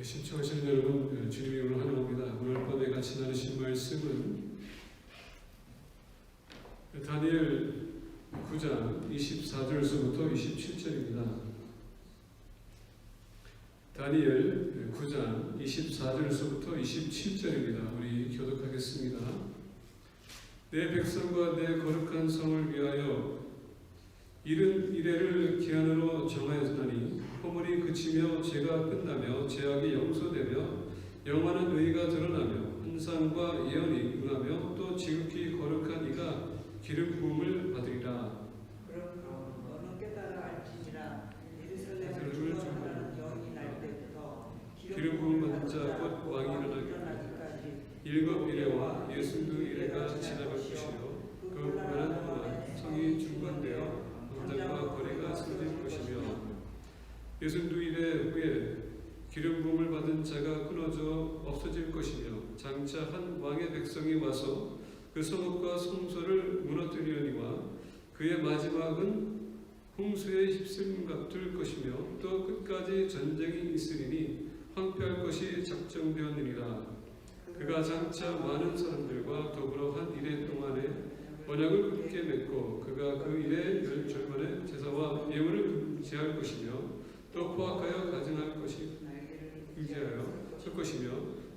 신청하시는 여러분, 주님의 이름으로 환영합니다. 오늘 밤에 같이 나누신 말씀은 다니엘 9장 24절에서부터 27절입니다. 다니엘 9장 24절에서부터 27절입니다. 우리 교독하겠습니다. 내 백성과 내 거룩한 성을 위하여 이른 이래를 기한으로 정하였나니 허물이 그치며 죄가 끝나며 죄악이 용서되며 영원한 의가 드러나며 환상과 예언이 응하며 또 지극히 거룩한 이가 기름 부음을 받으리라. 그럼 너는 깨달아 알지니라. 예루살렘을 주관하는 영이 날 때부터 기름 부음 받은 자 곧 왕이 일어나기까지 일곱 이래와 예순두 이래가 지나갈 것이요 그 고난한 동안 성이 중건되어 당장과 거리가 세워질 것이며 예순두 이래 후에 기름 부음을 받은 자가 끊어져 없어질 것이며 장차 한 왕의 백성이 와서 그 성읍과 성소를 무너뜨리려니와 그의 마지막은 홍수에 휩쓸림 같을 것이며 또 끝까지 전쟁이 있으리니 황폐할 것이 작정되었느니라. 그가 장차 많은 사람들과 더불어 한 이래 동안에 언약을 굳게 맺고 그가 그 일에 열절반의 제사와 예물을 금지할 것이며 또 포악하여 가증할 것이 금지하여 쓸 것이며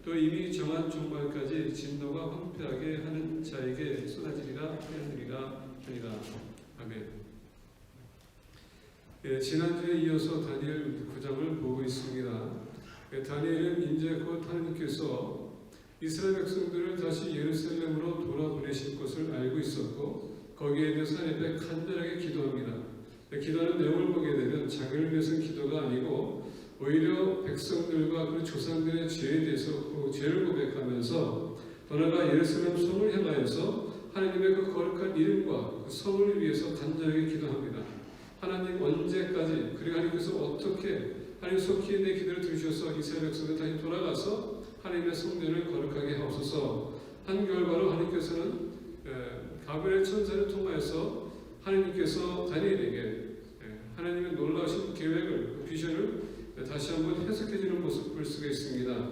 또 이미 정한 종말까지 진노가 황폐하게 하는 자에게 쏟아지리라 하느니라. 아멘. 지난주에 이어서 다니엘 9장을 보고 있습니다. 다니엘은 이제 곧 하나님께서 이스라엘 백성들을 다시 예루살렘으로 돌아보내실 것을 알고 있었고 거기에 대해서 하나님 앞에 간절하게 기도합니다. 기도하는 내용을 보게 되면 자기를 위해서는 기도가 아니고 오히려 백성들과 그 조상들의 죄에 대해서 그 죄를 고백하면서 더 나아가 예루살렘 성을 향하여서 하나님의 그 거룩한 이름과 그 성을 위해서 간절하게 기도합니다. 하나님 언제까지 그리고 하나님께서 어떻게 하나님 속히 내 기도를 들으셔서 이스라엘 백성들 다시 돌아가서 하나님의 성전을 거룩하게 하옵소서. 한 결과로 하나님께서는 가브리엘 천사를 통하여서 하나님께서 다니엘에게 하나님의 놀라우신 계획을, 비전을 다시 한번 해석해주는 모습을 볼 수가 있습니다.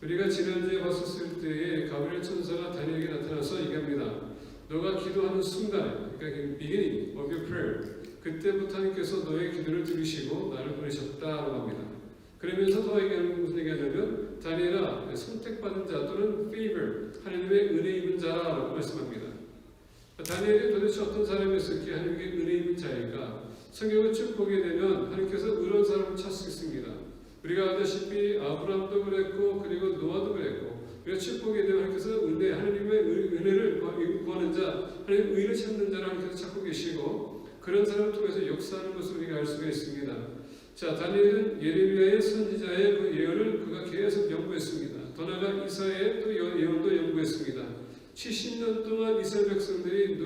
우리가 지난주에 봤었을 때에 가브리엘 천사가 다니엘에게 나타나서 얘기합니다. 너가 기도하는 순간에, 그러니까 beginning of your prayer, 그때부터 하나님께서 너의 기도를 들으시고 나를 보내셨다라고 합니다. 그러면서 더 얘기하는 무슨 얘기하냐면 다니엘아, 선택받은 자 또는 favor, 하나님의 은혜 입은 자라고 말씀합니다. 다니엘이 도대체 어떤 사람이었을지 하나님의 은혜 입은 자일까? 성경을 쭉 보게 되면 하나님께서 그런 사람을 찾습니다. 우리가 알다시피 아브라함도 그랬고 그리고 노아도 그랬고 우리가 쭉 보게 되면 하나님께서 하나님의 은혜를 구하는 자, 하나님의 의를 찾는 자를 하나님께서 찾고 계시고 그런 사람을 통해서 역사하는 것을 우리가 알 수가 있습니다. 자, 다니엘은 예레미야의 선지자의 그 예언을 그가 계속 연구했습니다. 더 나아가 이사야의 또 예언도 연구했습니다. 70년 동안 이스라엘 백성들이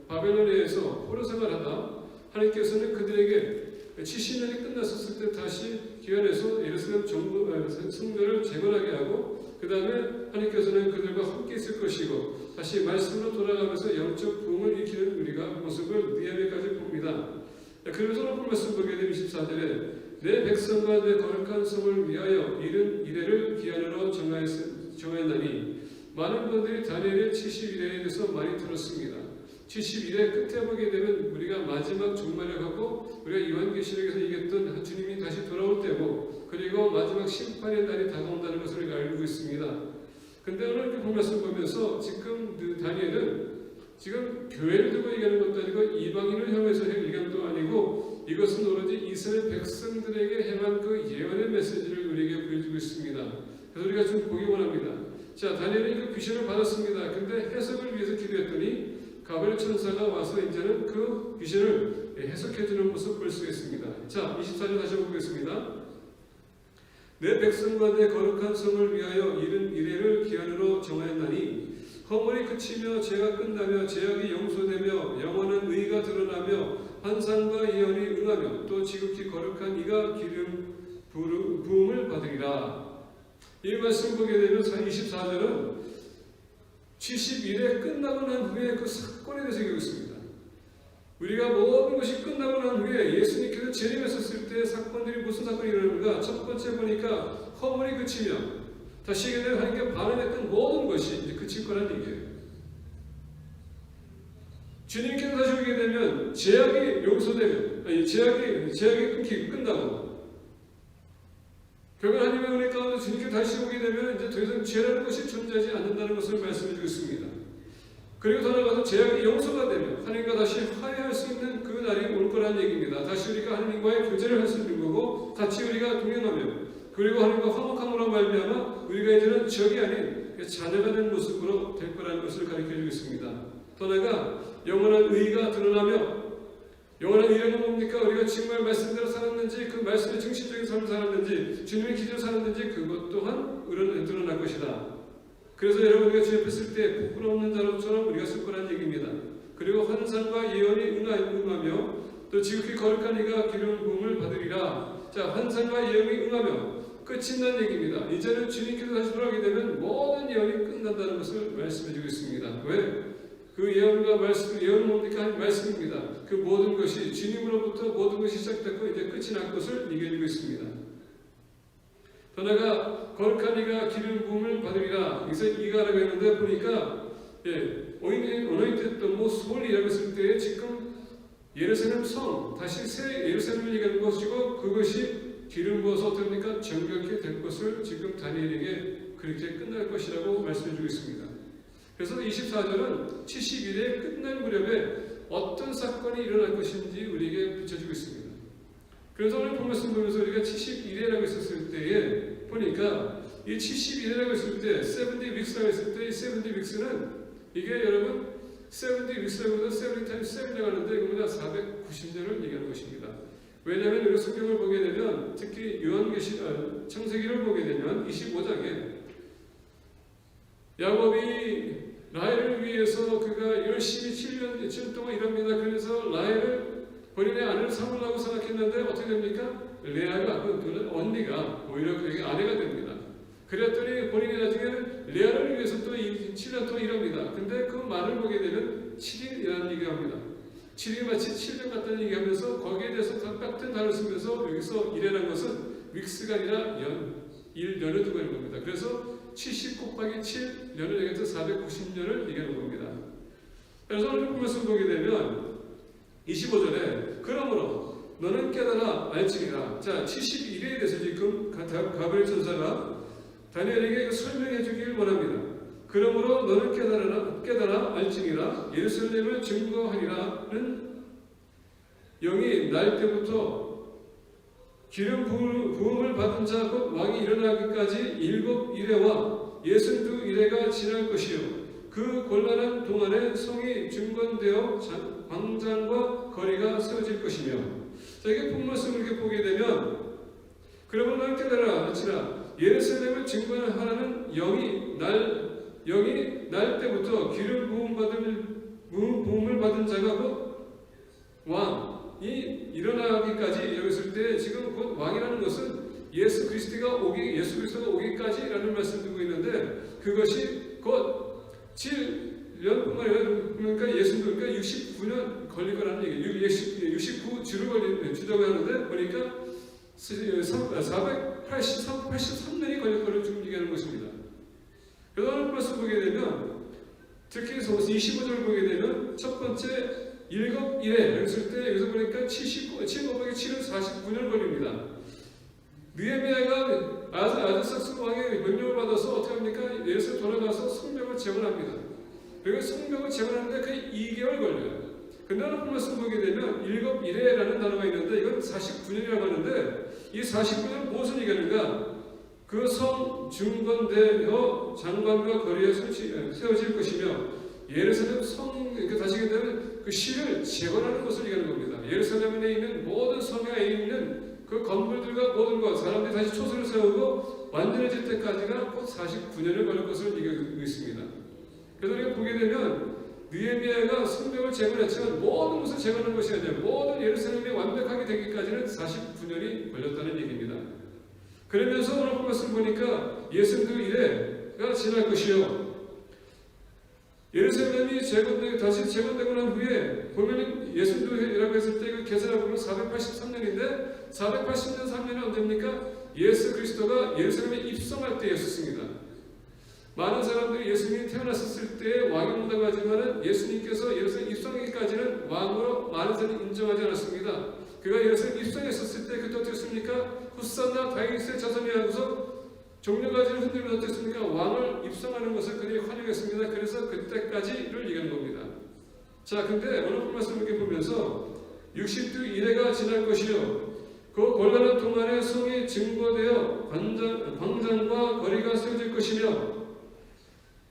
바벨론에서 포로 생활하다 하나님께서는 그들에게 70년이 끝났었을 때 다시 귀환해서 예루살렘 성전을 재건하게 하고 그 다음에 하나님께서는 그들과 함께 있을 것이고 다시 말씀으로 돌아가면서 영적 부흥을 일으키는 우리가 모습을 느헤미야까지 봅니다. 그러면서 오늘 말씀 보게 되면 24절에 내 백성과 내 거룩한 성을 위하여 이른 이래를 기한으로 정하였나니 많은 분들이 다니엘의 71회에 대해서 많이 들었습니다. 71회 끝에 보게 되면 우리가 마지막 종말을 하고 우리가 요한계시록에서 얘기했던 주님이 다시 돌아올 때고 그리고 마지막 심판의 날이 다가온다는 것을 우리가 알고 있습니다. 근데 오늘 이렇게 말씀 보면서 지금 다니엘은 지금 교회를 두고 얘기하는 것도 아니고 이방인을 향해서 얘기하는 것도 아니고 이것은 오로지 이스라엘 백성들에게 향한 그 예언의 메시지를 우리에게 보여주고 있습니다. 그래서 우리가 좀 보기 원합니다. 자, 다니엘은 그 비전을 받았습니다. 근데 해석을 위해서 기도했더니 가브리엘 천사가 와서 이제는 그 비전을 해석해주는 모습을 볼 수가 있습니다. 자, 24절 다시 보겠습니다. 내 백성과 내 거룩한 성을 위하여 이른 이래를 기한으로 정하였나니 허물이 그치며 죄가 끝나며 죄악이 용서되며 영원한 의가 드러나며 환상과 예언이 응하며 또 지극히 거룩한 이가 기름 부음을 받으리라. 이 말씀 보게 되면 24절은 71회 끝나고 난 후에 그 사건에 대해서 얘기하고 있습니다. 우리가 모든 것이 끝나고 난 후에 예수님께서 재림하셨을 때 사건들이 무슨 사건이 일어나는가? 첫 번째 보니까 허물이 그치며 다시 얘기하면 하나님께 반응했던 모든 것이 이제 그칠 거란 얘기예요. 주님께서 다시 오게 되면 제약이 용서되면, 아니 제약이 끊기고 끝나고, 결국 하나님의 은혜 가운데 주님께서 다시 오게 되면 이제 더 이상 죄라는 것이 존재하지 않는다는 것을 말씀해 주고 있습니다. 그리고 더 나아가서 제약이 용서가 되면 하나님과 다시 화해할 수 있는 그 날이 올 거라는 얘기입니다. 다시 우리가 하나님과의 교제를 할 수 있는 거고, 같이 우리가 동행하며, 그리고 하나님과 화목함으로 말미암아 우리가 이제는 적이 아닌 자녀가 된 모습으로 될 거라는 것을 가르쳐 주고 있습니다. 더 나아가 영원한 의가 드러나며, 영원한 의는 뭡니까? 우리가 정말 말씀대로 살았는지, 그 말씀의 중심적인 삶을 살았는지, 주님의 기준으로 살았는지, 그것 또한 드러날 것이다. 그래서 여러분, 우리가 주 옆에 있을 때 부끄러운 자로처럼 우리가 쓸 거라는 얘기입니다. 그리고 환상과 예언이 응하며, 또 지극히 거룩한 이가 기름 부음을 받으리라. 자, 환상과 예언이 응하며 끝이 난 얘기입니다. 이제는 주님께서 다시 돌아오게 되면 모든 예언이 끝난다는 것을 말씀해 주고 있습니다. 왜? 그 예언과 말씀, 예언은 뭡니까? 말씀입니다. 그 모든 것이 주님으로부터 모든 것이 시작됐고 이제 끝이 날 것을 얘기해주고 있습니다. 더 나아가 거룩한 이가 기름 부음을 받으리라. 여기서 이가라고 했는데 보니까 어노인트했던 뭐 소울이라고 했을 때 지금 예루살렘 성, 다시 새 예루살렘을 얘기하는 것이고, 그것이 기름 부어서 어떻게 됩니까? 정결케 될 것을 지금 다니엘에게 그렇게 끝날 것이라고 말씀해 주고 있습니다. 그래서 24절은 71회 끝날 무렵에 어떤 사건이 일어날 것인지 우리에게 비춰주고 있습니다. 그래서 오늘 본 말씀 보면서 우리가 71회라고 했었을 때에 보니까 이 71회라고 했을 때 70 weeks라고 했을 때 이 70 weeks는 이게 여러분 70 weeks라고 해서 70 times 7이라고 하는데 이거보다 490년을 얘기하는 것입니다. 왜냐하면 우리가 성경을 보게 되면 특히 창세기를 보게 되면 25장에 야곱이 라헬을 위해서 그가 열심히 7년 동안 일합니다. 그래서 라헬을 본인의 아내를 삼으려고 생각했는데 어떻게 됩니까? 레아가 그 언니가 오히려 그에게 아내가 됩니다. 그랬더니 본인이 나중에는 레아를 위해서 또 7년 동안 일합니다. 근데 그 말을 보게 되면 7일이라는 얘기를 합니다. 7일이 마치 7년 같다는 얘기하면서 거기에 대해서 같은 단어를 쓰면서 여기서 일이라는 것은 윅스가 아니라 년을 두고 있는 겁니다. 그래서 70 곱하기 7 년을 얘기해서 490년을 얘기하는 겁니다. 그래서 오늘 말씀 보게 되면 25절에 그러므로 너는 깨달아 알지니라. 자, 71회에 대해서 지금 가브리엘 천사가 다니엘에게 설명해 주길 원합니다. 그러므로 너는 깨달아 알지니라. 예루살렘을 증거하리라는 영이 날 때부터 기름 부음을 받은 자 곧 왕이 일어나기까지 7일에와 62일에가 지날 것이요 그 곤란한 동안에 성이 증건되어 광장과 거리가 세워질 것이며. 자, 이게 본 말씀을 이렇게 보게 되면 그러면 너는 깨달아 알지라. 예루살렘을 증거하라는 영이 날 때부터 기름 부음을 받은 자가 곧 왕이 일어나기까지 여기서 때 지금 곧 왕이라는 것은 예수 그리스도가 오기까지라는 말씀을 두고 있는데 그것이 곧 7년뿐만 아니라 그러니까 예수님 그러니까 69년 걸릴 거라는 얘기예요. 69주를 걸리는 주다고 하는데 보니까 483년이 걸릴 거를 지금 얘기하는 것입니다. 그래서 오늘 말씀 보게 되면 특히 25절을 보게 되면 첫 번째 7일에 그랬을 때 여기서 보니까 7 곱하기 7은 49년 걸립니다. 느헤미야가 아드삭스 왕의 명령을 받아서 어떻게 합니까? 예루살렘 돌아가서 성벽을 재건합니다. 그리고 성벽을 재건하는데 거의 2개월 걸려요. 근데 오늘 말씀 보게 되면 7일에라는 단어가 있는데 이건 49년이라고 하는데 이 49년은 무엇을 얘기하는가? 그 성 증건되어 장관과 거리에 세워질 것이며 예루살렘 성 다시 얘기하면 그 시를 재건하는 것을 얘기하는 겁니다. 예루살렘에 있는 모든 성에 있는 그 건물들과 모든 것 사람들이 다시 초소를 세우고 완전해질 때까지가 곧 49년을 걸릴 것을 얘기하고 있습니다. 그래서 우리가 보게 되면 느헤미야가 성벽을 재건했지만 모든 것을 재건한 것이 아니라 모든 예루살렘이 완벽하게 되기까지는 49년이 걸렸다는 얘기입니다. 그러면서 오늘 말씀 보니까 예수님도 이래가 지날 것이요 예루살렘이 다시 재건되고 난 후에 보면은 예수도라고 했을 때 그 계산하고는 483년인데 480년 3년이 언제입니까? 예수 그리스도가 예루살렘에 입성할 때였습니다. 많은 사람들이 예수님이 태어났을 때 왕이 온다고 하지만은 예수님께서 예루살렘 입성하기까지는 왕으로 많은 사람이 인정하지 않았습니다. 그가 예루살렘 입성했었을 때 그때 어떻습니까? 후산나 다윗의 자손이 하고서 종려가지를 흔들면 어땠습니까? 왕을 입성하는 것을 그들이 환영했습니다. 그래서 그때까지를 얘기하는 겁니다. 자, 근데 오늘 말씀을 보면서 60두 이래가 지날 것이요 그 곤란한 동안에 성이 증거되어 광장과 거리가 세워질 것이며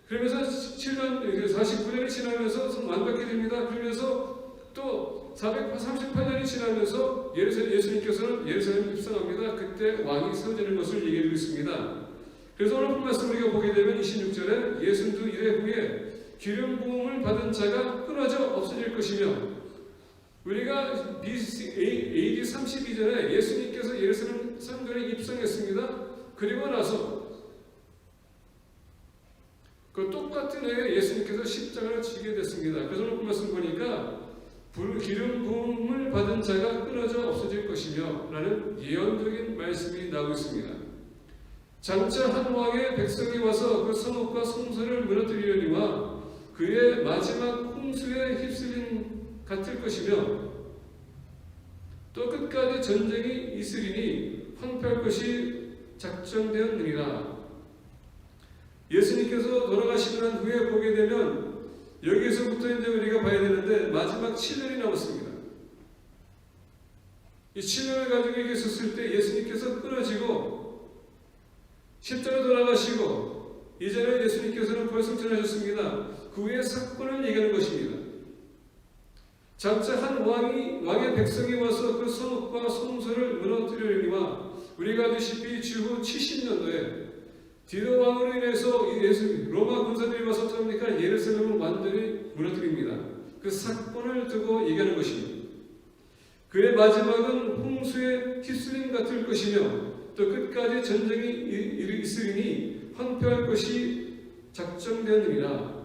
그러면서 49년이 지나면서 성 완벽히 됩니다. 그러면서 또 438년이 지나면서 예수님께서는 예루살렘에 입성합니다. 그때 왕이 세워지는 것을 얘기하고 있습니다. 그래서 오늘 말씀 우리가 보게 되면 26절에 예순두 이래 후에 기름 부음을 받은 자가 끊어져 없어질 것이며 우리가 AD 32전에 예수님께서 예루살렘 성전에 입성했습니다. 그리고 나서 그 똑같은 해에 예수님께서 십자가를 지게 됐습니다. 그래서 오늘 말씀 보니까 기름 부음을 받은 자가 끊어져 없어질 것이며 라는 예언적인 말씀이 나오고 있습니다. 장차 한 왕의 백성이 와서 그 성읍과 성소를 무너뜨리려니와 그의 마지막 홍수에 휩쓸린 같을 것이며 또 끝까지 전쟁이 있으리니 황폐할 것이 작정되었느니라. 예수님께서 돌아가시고 난 후에 보게 되면 여기서부터 이제 우리가 봐야 되는데 마지막 7년이 남았습니다. 이 7년을 가지고 있었을 때 예수님께서 끊어지고 십자가 돌아가시고 이제는 예수님께서는 부활승천하셨습니다. 그 후에 사건을 얘기하는 것입니다. 장차 한 왕의 백성이 와서 그 성읍과 성소를 무너뜨리려니와 우리가 알다시피 주후 70년도에 디도 왕으로 인해서 로마 군사들이 와서 어떡합니까? 예루살렘을 완전히 무너뜨립니다. 그 사건을 두고 얘기하는 것입니다. 그의 마지막은 홍수의 휩쓸림 같을 것이며 또 끝까지 전쟁이 있으리니 황폐할 것이 작정되느니라.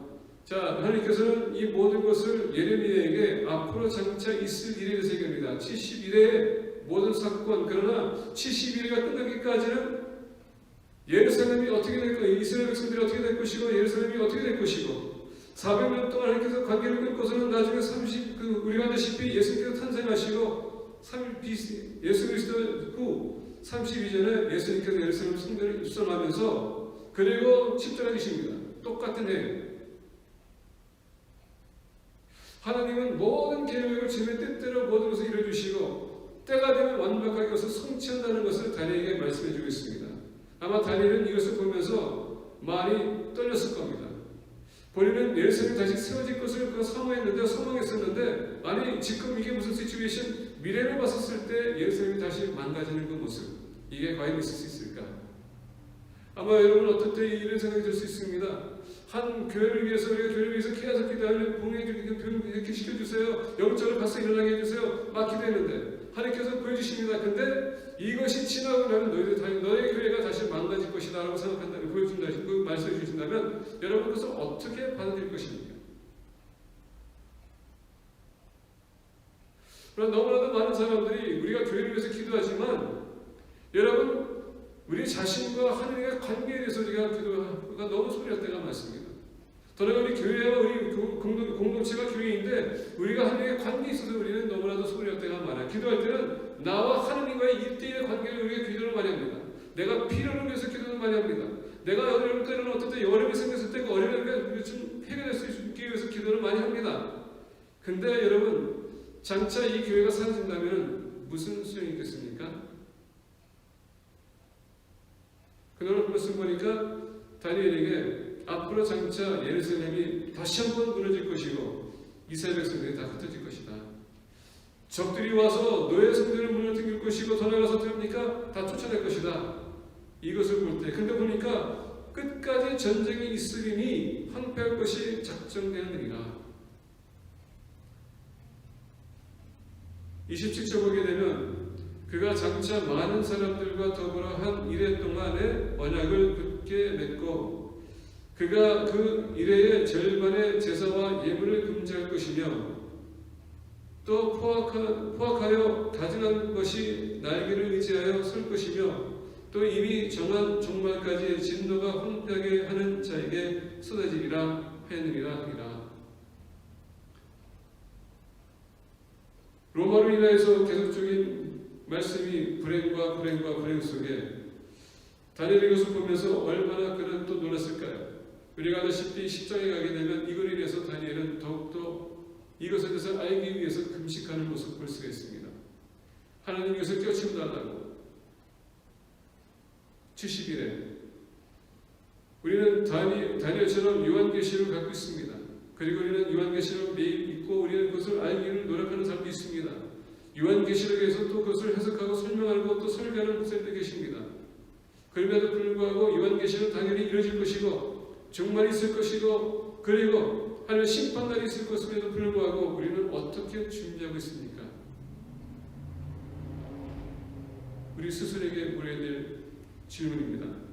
자, 하나님께서는 이 모든 것을 예레미야에게 앞으로 장차 있을 일에 대해서 얘기합니다. 71회의 모든 사건, 그러나 71회가 끝나기까지는 예루살렘이 어떻게 될 것이고 이스라엘 백성들이 어떻게 될 것이고 예루살렘이 어떻게 될 것이고 400년 동안 하나님께서 관계를 끊고서는 나중에 우리가 알다시피 예수님께서 탄생하시고 예수 그리스도 후 32전에 예수님께서 예루살렘 성전에 입성하면서 그리고 십자가 지십니다. 똑같은 해. 하나님은 모든 계획을 지금의 뜻대로 모든 것을 이루어주시고 때가 되면 완벽하게 것을 성취한다는 것을 다니엘에게 말씀해 주고 있습니다. 아마 다니엘은 이것을 보면서 많이 떨렸을 겁니다. 본인은 예루살렘이 다시 세워질 것을 소망했었는데 아니 지금 이게 무슨 시츄에이션 미래를 봤었을 때 예루살렘이 다시 망가지는 그 모습 이게 과연 있을 수 있을까? 아마 여러분 어떨 때 이런 생각이 들 수 있습니다. 한 교회를 위해서 우리가 교회를 위해서 계속 기도하면 이렇게 시켜주세요. 영적으로 가서 일어나게 해주세요. 막 기도했는데 하나님께서 보여주십니다. 근데 이것이 지나고 나면 너의 교회가 다시 망가질 것이다 라고 생각한다면 보여준다, 그 말씀해 주신다면 여러분 그것을 어떻게 받아들일 것입니까? 그러나 너무나도 많은 사람들이 우리가 교회를 위해서 기도하지만 여러분 우리 자신과 하나님의 관계에 대해서 우리가 기도가 너무 소홀할 때가 많습니다. 더나 우리 교회와 우리 공동체가 교회인데 우리가 하나님의 관계에 있어서 우리는 너무나도 소홀할 때가 많아요. 기도할 때는 나와 하나님과의 1대1의 관계를 우리가 기도를 많이 합니다. 내가 필요를 위해서 기도를 많이 합니다. 내가 어려울 때는 어떤 때 어려움이 생겼을 때 그 어려움을 좀 해결할 수 있기 위해서 기도를 많이 합니다. 근데 여러분 장차 이 교회가 사라진다면 무슨 소용이 있겠습니까? 그날 말씀 보니까 다니엘에게 앞으로 장차 예루살렘이 다시 한번 무너질 것이고 이스라엘 백성들이 다 흩어질 것이다. 적들이 와서 너의 성전을 무너뜨릴 것이고 더 나아가서 어떻습니까? 다 쫓아낼 것이다. 이것을 볼 때 근데 보니까 끝까지 전쟁이 있으리니 황폐할 것이 작정되느니라. 27절 보게 되면 그가 장차 많은 사람들과 더불어 한 이래 동안의 언약을 굳게 맺고 그가 그 일회의 절반의 제사와 예물을 금지할 것이며 또 포악하여 다증한 것이 날개를 의지하여 설 것이며 또 이미 정한 종말까지 진노가 황폐하게 하는 자에게 쏟아지리라 하느니라 하니라. 로마로 인하여서 계속적인 말씀이 불행 속에 다니엘 이것을 보면서 얼마나 그는 또 놀랐을까요? 우리가 아다시피 10장에 가게 되면 이걸 인해서 다니엘은 더욱더 이것에 대해서 알기 위해서 금식하는 모습을 볼 수가 있습니다. 하나님 이것을 깨우쳐달라고 70일에 우리는 다니엘처럼 요한계시를 갖고 있습니다. 그리고 우리는 요한계시를 매일 읽고 우리는 그것을 알기를 노력하는 사람도 있습니다. 요한계시록에서 또 그것을 해석하고 설명하고 또 설교하는 목사님도 계십니다. 그럼에도 불구하고 요한계시는 당연히 이루어질 것이고 종말이 있을 것이고 그리고 하나님의 심판날이 있을 것임에도 불구하고 우리는 어떻게 준비하고 있습니까? 우리 스스로에게 물어야 될 질문입니다.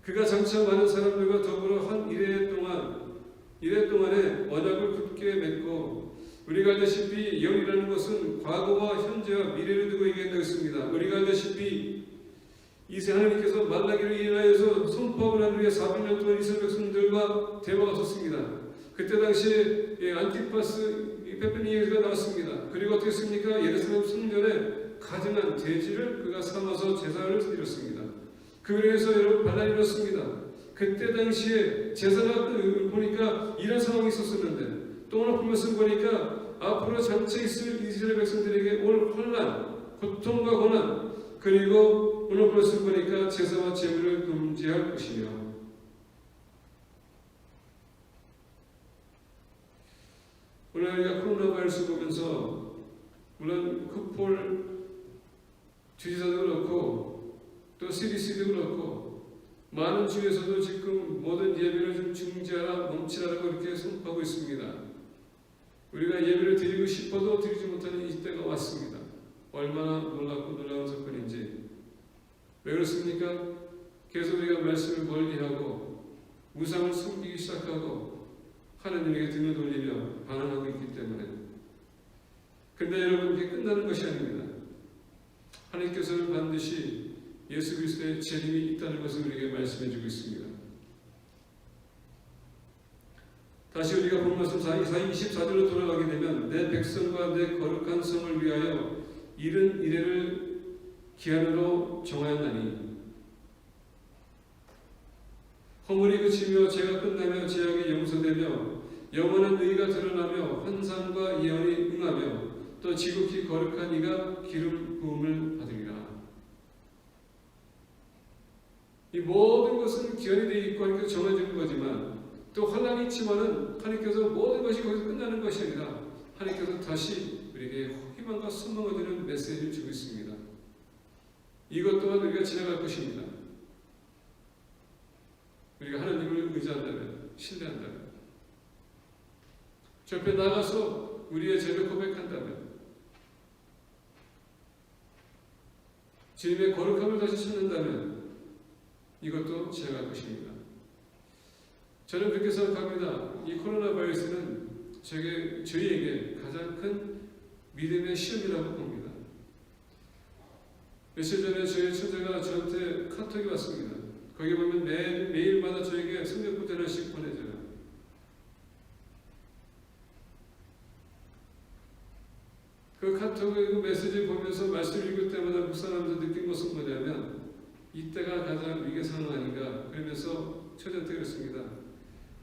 그가 장차 많은 사람들과 더불어 한 이래 동안에 언약을 굳게 맺고 우리가 알다시피 예언이라는 것은 과거와 현재와 미래를 두고 얘기한다고 했습니다. 우리가 알다시피 이세 하나님께서 말라기를 인하여서 선포하고 난 후에 400년 동안 이스라엘 백성들과 대화가 없었습니다. 그때 당시에 안티파스 페페니에가 나왔습니다. 그리고 어떻게 했습니까? 예루살렘 성전에 가증한 돼지를 그가 삼아서 제사를 드렸습니다. 그래서 여러분 반란이 일었습니다. 그때 당시에 제사가 보니까 이런 상황이 있었었는데 또 오늘 말씀 보니까 앞으로 장차 있을 이스라엘 백성들에게 올 혼란, 고통과 고난 그리고 오늘 말씀 보니까 제사와 제물을 금지할 것이며 오늘 우리가 코로나 바이러스 보면서 물론 쿠폴 주지사도 그렇고 또 CDC도 그렇고 많은 주에서도 지금 모든 예배를 좀 중지하라 멈추라고 이렇게 선포하고 있습니다. 우리가 예배를 드리고 싶어도 드리지 못하는 이 때가 왔습니다. 얼마나 놀랍고 놀라운 사건인지. 왜 그렇습니까? 계속 우리가 말씀을 멀리하고 우상을 숨기기 시작하고 하나님에게 등을 돌리며 반항하고 있기 때문에. 근데 여러분 이게 끝나는 것이 아닙니다. 하나님께서는 반드시 예수 그리스도의 재림이 있다는 것을 우리에게 말씀해 주고 있습니다. 다시 우리가 본 말씀 24절로 돌아가게 되면 내 백성과 내 거룩한 성을 위하여 이른 이래를 기한으로 정하였나니 허물이 그치며 죄가 끝나며 죄악이 용서되며 영원한 의가 드러나며 환상과 예언이 응하며 또 지극히 거룩한 이가 기름 부음을 받으리라. 이 모든 것은 기한이 되어 있고 하나님께서 정해지는 거지만 또 환란이 있지만은 하나님께서 모든 것이 거기서 끝나는 것이 아니라 하나님께서 다시 우리에게 희망과 소망을 주는 메시지를 주고 있습니다. 이것 또한 우리가 지나갈 것입니다. 우리가 하나님을 의지한다면, 신뢰한다면, 저 옆에 나가서 우리의 죄를 고백한다면, 주님의 거룩함을 다시 찾는다면 이것도 지나갈 것입니다. 저는 그렇게 생각합니다. 이 코로나 바이러스는 저희에게 가장 큰 믿음의 시험이라고 봅니다. 며칠 전에 저희 처제가 저한테 카톡이 왔습니다. 거기 보면 매일마다 저에게 성경 구절 하나씩 보내줘요. 그 카톡의 그 메시지를 보면서 말씀을 읽을 때마다 묵상하면서 느낀 것은 뭐냐면 이때가 가장 위기 상황 아닌가 그러면서 처제한테 그랬습니다.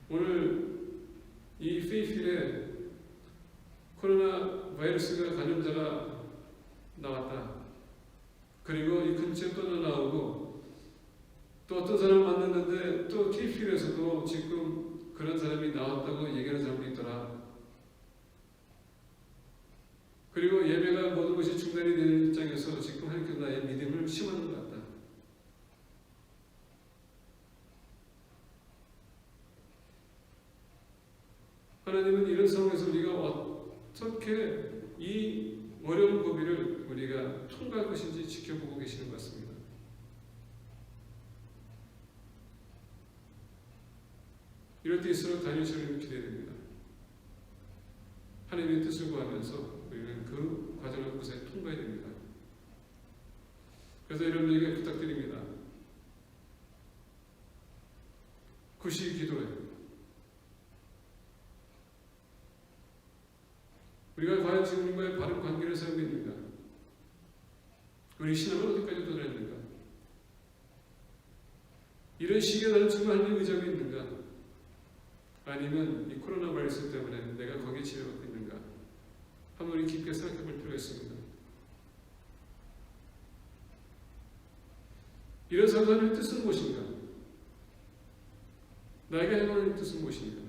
오늘 이 페이필에 코로나 바이러스가 감염자가 나왔다. 그리고 이 근처에 또 나오고 또 어떤 사람을 만났는데 또 페이필에서도 지금 그런 사람이 나왔다고 얘기하는 사람도 있더라. 그리고 예배가 모든 것이 중단이 되는 입장에서 지금 하나님께서 나의 믿음을 심하는 것 같다. 하나님은 이런 상황에서 우리가 어떻게 이 어려운 고비를 우리가 통과할 것인지 지켜보고 계시는 것 같습니다. 이럴 때일수록 다니엘처럼 기대됩니다. 하나님의 뜻을 구하면서 우리는 그 과정을 무사히 통과해야 됩니다. 그래서 여러분에게 부탁드립니다. 구시 기도해. 우리가 과연 주님과의 바른 관계를 세우고 있는가? 우리 신앙을 어디까지 도달했는가? 이런 시기에 나는 정말 하나님 의지하고 있는가? 아니면 이 코로나 바이러스 때문에 내가 거기에 치료받고 있는가? 한번 우리 깊게 생각해 볼 필요가 있습니다. 이런 상황의 뜻은 무엇인가? 나에게 행하는 뜻은 무엇인가?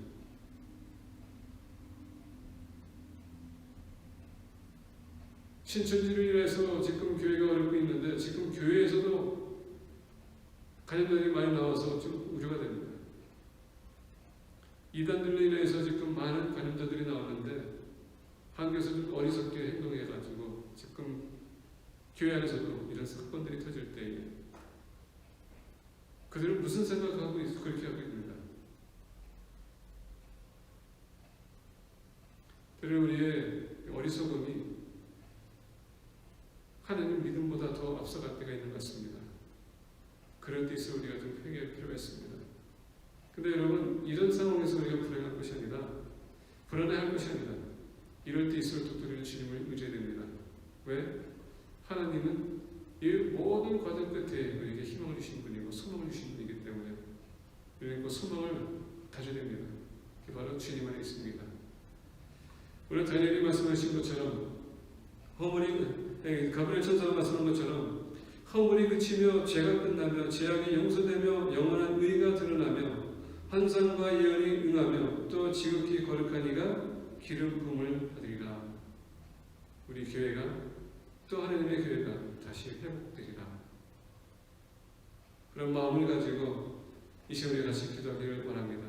신천지로 인해서 지금 교회가 어렵고 있는데 지금 교회에서도 간염들이 많이 나와서 좀 우려가 됩니다. 이단들로 인해서 지금 많은 간염자들이 나오는데 한국에서 좀 어리석게 행동해가지고 지금 교회 안에서도 이런 사건들이 터질 때에 그들은 무슨 생각하고 그렇게 하고 있는가? 그런 우리의 어리석음이 하나님 믿음보다 더 앞서갈 때가 있는 것 같습니다. 그럴 때 있어 우리가 좀 회개할 필요가 있습니다. 근데 여러분, 이런 상황에서 우리가 불행할 것이 아니라 불안해할 것이 아니라 이럴 때 있을 도토리는 주님을 의지해야 됩니다. 왜? 하나님은 이 모든 과정 끝에 우리에게 희망을 주신 분이고 소망을 주신 분이기 때문에 우리는 그 소망을 가져야 됩니다. 그게 바로 주님 안에 있습니다. 오늘 다니엘이 말씀하신 것처럼 가브리엘 천사가 말씀한 것처럼 허물이 그치며 죄가 끝나며 죄악이 용서되며 영원한 의가 드러나며 환상과 예언이 응하며 또 지극히 거룩한 이가 기름 부음을 받으리라. 우리 교회가 또 하나님의 교회가 다시 회복되리라. 그런 마음을 가지고 이 시간에 같이 기도하기를 원합니다.